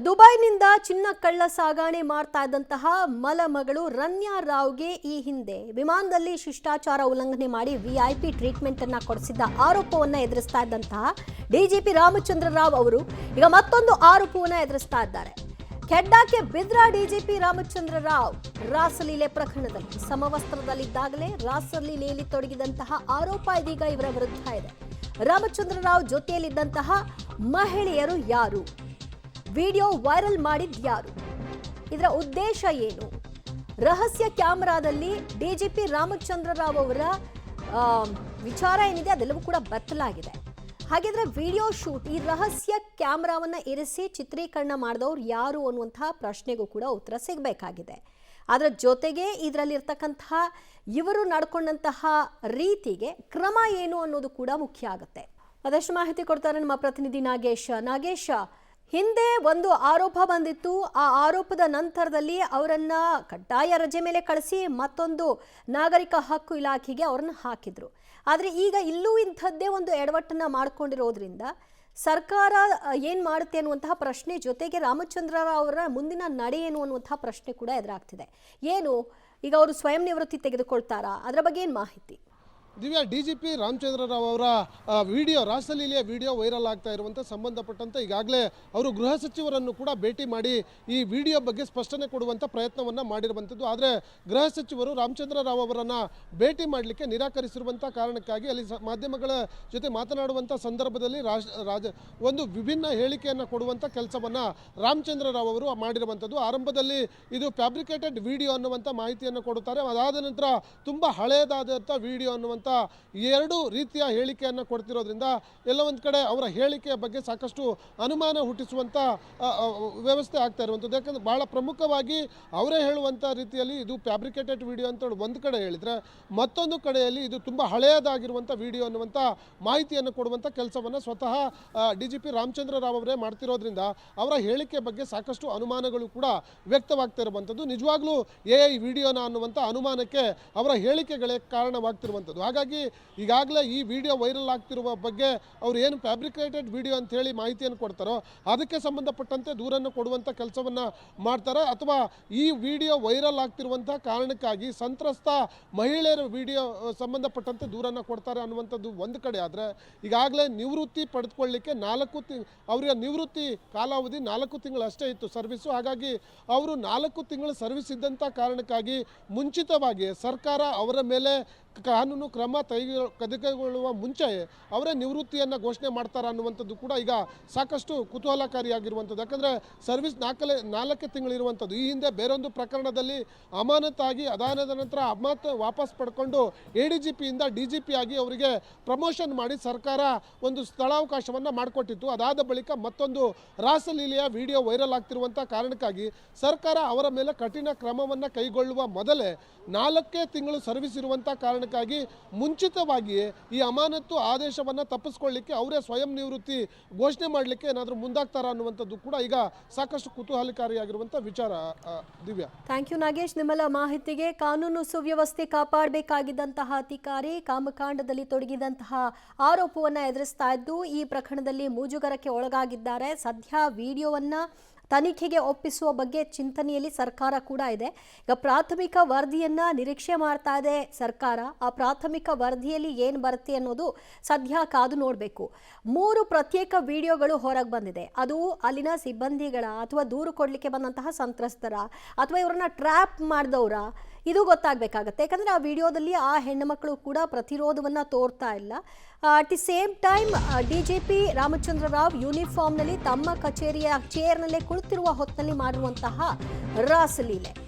ದುಬೈನಿಂದ ಚಿನ್ನ ಕಳ್ಳ ಸಾಗಣೆ ಮಾಡ್ತಾ ಇದ್ದಂತಹ ಮಲಮಗಳು ರನ್ಯಾ ರಾವ್ಗೆ ಈ ಹಿಂದೆ ವಿಮಾನದಲ್ಲಿ ಶಿಷ್ಟಾಚಾರ ಉಲ್ಲಂಘನೆ ಮಾಡಿ ವಿಐಪಿ ಟ್ರೀಟ್ಮೆಂಟ್ ಅನ್ನ ಕೊಡಿಸಿದ್ದ ಆರೋಪವನ್ನ ಎದುರಿಸ್ತಾ ಇದ್ದಂತಹ ಡಿಜಿಪಿ ರಾಮಚಂದ್ರ ರಾವ್ ಅವರು ಈಗ ಮತ್ತೊಂದು ಆರೋಪವನ್ನ ಎದುರಿಸ್ತಾ ಇದ್ದಾರೆ. ಕೆಡ್ಡಾಕ್ಕೆ ಬಿದ್ರ ಡಿಜಿಪಿ ರಾಮಚಂದ್ರ ರಾವ್ ರಾಸಲೀಲೆ ಪ್ರಕರಣದಲ್ಲಿ ಸಮವಸ್ತ್ರದಲ್ಲಿದ್ದಾಗಲೇ ರಾಸಲೀಲೆಯಲ್ಲಿ ತೊಡಗಿದಂತಹ ಆರೋಪ ಇದೀಗ ಇವರ ವಿರುದ್ಧ ಇದೆ. ರಾಮಚಂದ್ರ ರಾವ್ ಜೊತೆಯಲ್ಲಿದ್ದಂತಹ ಮಹಿಳೆಯರು ಯಾರು? ವಿಡಿಯೋ ವೈರಲ್ ಮಾಡಿದ್ಯಾರು? ಇದರ ಉದ್ದೇಶ ಏನು? ರಹಸ್ಯ ಕ್ಯಾಮೆರಾದಲ್ಲಿ ಡಿಜಿಪಿ ರಾಮಚಂದ್ರ ರಾವ್ ಅವರ ವಿಚಾರ ಏನಿದೆ ಅದೆಲ್ಲವೂ ಕೂಡ ಬತ್ತಲಾಗಿದೆ. ಹಾಗಿದ್ರೆ ವಿಡಿಯೋ ಶೂಟ್, ಈ ರಹಸ್ಯ ಕ್ಯಾಮೆರಾವನ್ನ ಇರಿಸಿ ಚಿತ್ರೀಕರಣ ಮಾಡಿದವರು ಯಾರು ಅನ್ನುವಂತಹ ಪ್ರಶ್ನೆಗೂ ಕೂಡ ಉತ್ತರ ಸಿಗಬೇಕಾಗಿದೆ. ಅದರ ಜೊತೆಗೆ ಇದರಲ್ಲಿರ್ತಕ್ಕಂತಹ ಇವರು ನಡ್ಕೊಂಡಂತಹ ರೀತಿಗೆ ಕ್ರಮ ಏನು ಅನ್ನೋದು ಕೂಡ ಮುಖ್ಯ ಆಗುತ್ತೆ. ಅದಷ್ಟು ಮಾಹಿತಿ ಕೊಡ್ತಾರೆ ನಮ್ಮ ಪ್ರತಿನಿಧಿ ನಾಗೇಶ. ಹಿಂದೆ ಒಂದು ಆರೋಪ ಬಂದಿತ್ತು. ಆ ಆರೋಪದ ನಂತರದಲ್ಲಿ ಅವರನ್ನ ಕಡ್ಡಾಯ ರಜೆ ಮೇಲೆ ಕಳಿಸಿ ಮತ್ತೊಂದು ನಾಗರಿಕ ಹಕ್ಕು ಇಲಾಖೆಗೆ ಅವ್ರನ್ನ ಹಾಕಿದ್ರು. ಆದರೆ ಈಗ ಇಲ್ಲೂ ಇಂಥದ್ದೇ ಒಂದು ಎಡವಟ್ಟನ್ನ ಮಾಡ್ಕೊಂಡಿರೋದ್ರಿಂದ ಸರ್ಕಾರ ಏನ್ ಮಾಡುತ್ತೆ ಅನ್ನುವಂತಹ ಪ್ರಶ್ನೆ ಜೊತೆಗೆ ರಾಮಚಂದ್ರ ರಾವ್ ಅವರ ಮುಂದಿನ ನಡೆ ಏನು ಅನ್ನುವಂತಹ ಪ್ರಶ್ನೆ ಕೂಡ ಎದುರಾಗ್ತಿದೆ. ಏನು ಈಗ ಅವರು ಸ್ವಯಂ ನಿವೃತ್ತಿ ತೆಗೆದುಕೊಳ್ತಾರಾ? ಅದರ ಬಗ್ಗೆ ಏನು ಮಾಹಿತಿ? ದಿವ್ಯಾ, ಡಿಜಿಪಿ ರಾಮಚಂದ್ರ ರಾವ್ ಅವರ ವಿಡಿಯೋ, ರಾಸಲೀಲೆಯ ವಿಡಿಯೋ ವೈರಲ್ ಆಗ್ತಾ ಇರುವಂಥ ಸಂಬಂಧಪಟ್ಟಂತೆ ಈಗಾಗಲೇ ಅವರು ಗೃಹ ಸಚಿವರನ್ನು ಕೂಡ ಭೇಟಿ ಮಾಡಿ ಈ ವಿಡಿಯೋ ಬಗ್ಗೆ ಸ್ಪಷ್ಟನೆ ಕೊಡುವಂಥ ಪ್ರಯತ್ನವನ್ನು ಮಾಡಿರುವಂಥದ್ದು. ಆದರೆ ಗೃಹ ಸಚಿವರು ರಾಮಚಂದ್ರ ರಾವ್ ಅವರನ್ನು ಭೇಟಿ ಮಾಡಲಿಕ್ಕೆ ನಿರಾಕರಿಸಿರುವಂಥ ಕಾರಣಕ್ಕಾಗಿ ಅಲ್ಲಿ ಮಾಧ್ಯಮಗಳ ಜೊತೆ ಮಾತನಾಡುವಂಥ ಸಂದರ್ಭದಲ್ಲಿ ಒಂದು ವಿಭಿನ್ನ ಹೇಳಿಕೆಯನ್ನು ಕೊಡುವಂಥ ಕೆಲಸವನ್ನು ರಾಮಚಂದ್ರ ರಾವ್ ಅವರು ಮಾಡಿರುವಂಥದ್ದು. ಆರಂಭದಲ್ಲಿ ಇದು ಫ್ಯಾಬ್ರಿಕೇಟೆಡ್ ವಿಡಿಯೋ ಅನ್ನುವಂಥ ಮಾಹಿತಿಯನ್ನು ಕೊಡುತ್ತಾರೆ. ಅದಾದ ನಂತರ ತುಂಬ ಹಳೆಯದಾದಂಥ ವಿಡಿಯೋ ಅನ್ನುವಂಥ ಎರಡು ರೀತಿಯ ಹೇಳಿಕೆಯನ್ನು ಕೊಡ್ತಿರೋದ್ರಿಂದ ಎಲ್ಲ ಒಂದು ಕಡೆ ಅವರ ಹೇಳಿಕೆಯ ಬಗ್ಗೆ ಸಾಕಷ್ಟು ಅನುಮಾನ ಹುಟ್ಟಿಸುವಂಥ ವ್ಯವಸ್ಥೆ ಆಗ್ತಾ ಇರುವಂಥದ್ದು. ಯಾಕಂದರೆ ಬಹಳ ಪ್ರಮುಖವಾಗಿ ಅವರೇ ಹೇಳುವಂಥ ರೀತಿಯಲ್ಲಿ ಇದು ಫ್ಯಾಬ್ರಿಕೇಟೆಡ್ ವಿಡಿಯೋ ಅಂತ ಒಂದು ಕಡೆ ಹೇಳಿದರೆ, ಮತ್ತೊಂದು ಕಡೆಯಲ್ಲಿ ಇದು ತುಂಬ ಹಳೆಯದಾಗಿರುವಂಥ ವಿಡಿಯೋ ಅನ್ನುವಂಥ ಮಾಹಿತಿಯನ್ನು ಕೊಡುವಂಥ ಕೆಲಸವನ್ನು ಸ್ವತಃ ಡಿಜಿಪಿ ರಾಮಚಂದ್ರ ರಾವ್ ಅವರೇ ಮಾಡ್ತಿರೋದ್ರಿಂದ ಅವರ ಹೇಳಿಕೆ ಬಗ್ಗೆ ಸಾಕಷ್ಟು ಅನುಮಾನಗಳು ಕೂಡ ವ್ಯಕ್ತವಾಗ್ತಾ ಇರುವಂಥದ್ದು. ನಿಜವಾಗ್ಲೂ ಈ ವಿಡಿಯೋನ ಅನ್ನುವಂಥ ಅನುಮಾನಕ್ಕೆ ಅವರ ಹೇಳಿಕೆಗಳೇ ಕಾರಣವಾಗ್ತಿರುವಂಥದ್ದು. ಹಾಗಾಗಿ ಈಗಾಗಲೇ ಈ ವಿಡಿಯೋ ವೈರಲ್ ಆಗ್ತಿರುವ ಬಗ್ಗೆ ಅವರು ಏನು ಫ್ಯಾಬ್ರಿಕೇಟೆಡ್ ವಿಡಿಯೋ ಅಂತ ಹೇಳಿ ಮಾಹಿತಿಯನ್ನು ಕೊಡ್ತಾರೋ ಅದಕ್ಕೆ ಸಂಬಂಧಪಟ್ಟಂತೆ ದೂರನ್ನು ಕೊಡುವಂಥ ಕೆಲಸವನ್ನು ಮಾಡ್ತಾರೆ, ಅಥವಾ ಈ ವಿಡಿಯೋ ವೈರಲ್ ಆಗ್ತಿರುವಂಥ ಕಾರಣಕ್ಕಾಗಿ ಸಂತ್ರಸ್ತ ಮಹಿಳೆಯರ ವಿಡಿಯೋ ಸಂಬಂಧಪಟ್ಟಂತೆ ದೂರನ್ನು ಕೊಡ್ತಾರೆ ಅನ್ನುವಂಥದ್ದು ಒಂದು ಕಡೆ. ಆದರೆ ಈಗಾಗಲೇ ನಿವೃತ್ತಿ ಪಡೆದುಕೊಳ್ಳಲಿಕ್ಕೆ ಅವರಿಗೆ ನಿವೃತ್ತಿ ಕಾಲಾವಧಿ 4 ತಿಂಗಳಷ್ಟೇ ಇತ್ತು ಸರ್ವಿಸು. ಹಾಗಾಗಿ ಅವರು 4 ತಿಂಗಳು ಸರ್ವಿಸ್ ಇದ್ದಂಥ ಕಾರಣಕ್ಕಾಗಿ ಮುಂಚಿತವಾಗಿ ಸರ್ಕಾರ ಅವರ ಮೇಲೆ ಕಾನೂನು ಕ್ರಮ ತೆಗೆದುಕೊಳ್ಳುವ ಮುಂಚೆ ಅವರೇ ನಿವೃತ್ತಿಯನ್ನು ಘೋಷಣೆ ಮಾಡ್ತಾರೆ ಅನ್ನುವಂಥದ್ದು ಕೂಡ ಈಗ ಸಾಕಷ್ಟು ಕುತೂಹಲಕಾರಿಯಾಗಿರುವಂಥದ್ದು. ಯಾಕಂದರೆ ಸರ್ವಿಸ್ 4 ತಿಂಗಳಿರುವಂಥದ್ದು. ಈ ಹಿಂದೆ ಬೇರೊಂದು ಪ್ರಕರಣದಲ್ಲಿ ಅಮಾನತಾಗಿ ಅದಾನದ ನಂತರ ಅಮಾನತು ವಾಪಸ್ ಪಡ್ಕೊಂಡು ADGPಯಿಂದ DGP ಆಗಿ ಅವರಿಗೆ ಪ್ರಮೋಷನ್ ಮಾಡಿ ಸರ್ಕಾರ ಒಂದು ಸ್ಥಳಾವಕಾಶವನ್ನು ಮಾಡಿಕೊಟ್ಟಿತ್ತು. ಅದಾದ ಬಳಿಕ ಮತ್ತೊಂದು ರಾಸಲೀಲೆಯ ವಿಡಿಯೋ ವೈರಲ್ ಆಗ್ತಿರುವಂಥ ಕಾರಣಕ್ಕಾಗಿ ಸರ್ಕಾರ ಅವರ ಮೇಲೆ ಕಠಿಣ ಕ್ರಮವನ್ನು ಕೈಗೊಳ್ಳುವ ಮೊದಲೇ 4 ತಿಂಗಳು ಸರ್ವಿಸ್ ಇರುವಂಥ ಕಾರಣಕ್ಕಾಗಿ ಮುಂಚಿತವಾಗಿಯೇ ಈ ಅಮಾನತು ಆದೇಶವನ್ನು ತಪ್ಪಿಸ್ಕೊಳ್ಳಿಕ್ಕೆ ಅವರೇ ಸ್ವಯಂ ನಿವೃತ್ತಿ ಘೋಷಣೆ ಮಾಡಲಿಕ್ಕೆ ಏನಾದರೂ ಮುಂದಾಗ್ತಾರಾ ಅನ್ನುವಂಥದ್ದು ಕೂಡ ಈಗ ಸಾಕಷ್ಟು ಕುತೂಹಲಕಾರಿಯಾಗಿರುವಂಥ ವಿಚಾರ. ದಿವ್ಯಾ, ಥ್ಯಾಂಕ್ ಯು ನಾಗೇಶ್ ನಿಮ್ಮೆಲ್ಲ ಮಾಹಿತಿಗೆ. ಕಾನೂನು ಸುವ್ಯವಸ್ಥೆ ಕಾಪಾಡಬೇಕಾಗಿದ್ದಂತಹ ಅಧಿಕಾರಿ ಕಾಮಕಾಂಡದಲ್ಲಿ ತೊಡಗಿದಂತಹ ಆರೋಪವನ್ನು ಎದುರಿಸ್ತಾ ಇದ್ದು ಈ ಪ್ರಕರಣದಲ್ಲಿ ಮುಜುಗರಕ್ಕೆ ಒಳಗಾಗಿದ್ದಾರೆ. ಸದ್ಯ ವಿಡಿಯೋವನ್ನ ತನಿಖೆಗೆ ಒಪ್ಪಿಸುವ ಬಗ್ಗೆ ಚಿಂತನೆಯಲ್ಲಿ ಸರ್ಕಾರ ಕೂಡ ಇದೆ. ಈಗ ಪ್ರಾಥಮಿಕ ವರದಿಯನ್ನ ನಿರೀಕ್ಷೆ ಮಾಡ್ತಾ ಇದೆ ಸರ್ಕಾರ. ಆ ಪ್ರಾಥಮಿಕ ವರದಿಯಲ್ಲಿ ಏನು ಬರುತ್ತೆ ಅನ್ನೋದು ಸದ್ಯ ಕಾದು ನೋಡಬೇಕು. 3 ಪ್ರತ್ಯೇಕ ವಿಡಿಯೋಗಳು ಹೊರಗೆ ಬಂದಿದೆ. ಅದು ಅಲ್ಲಿನ ಸಿಬ್ಬಂದಿಗಳ ಅಥವಾ ದೂರು ಕೊಡಲಿಕ್ಕೆ ಬಂದಂತಹ ಸಂತ್ರಸ್ತರ ಅಥವಾ ಇವರನ್ನ ಟ್ರ್ಯಾಪ್ ಮಾಡಿದವರ, ಇದು ಗೊತ್ತಾಗಬೇಕಾಗತ್ತೆ. ಯಾಕಂದರೆ ಆ ವಿಡಿಯೋದಲ್ಲಿ ಆ ಹೆಣ್ಣುಮಕ್ಕಳು ಕೂಡ ಪ್ರತಿರೋಧವನ್ನು ತೋರ್ತಾ ಇಲ್ಲ. At the same time DGP Ramachandra Rao ಯೂನಿಫಾರ್ಮ್ನಲ್ಲಿ ತಮ್ಮ ಕಚೇರಿಯ ಚೇರ್ನಲ್ಲೇ ಕುಳಿತಿರುವ ಹೊತ್ತಲ್ಲಿ ಮಾಡಿರುವಂತಹ ರಾಸಲೀಲೆ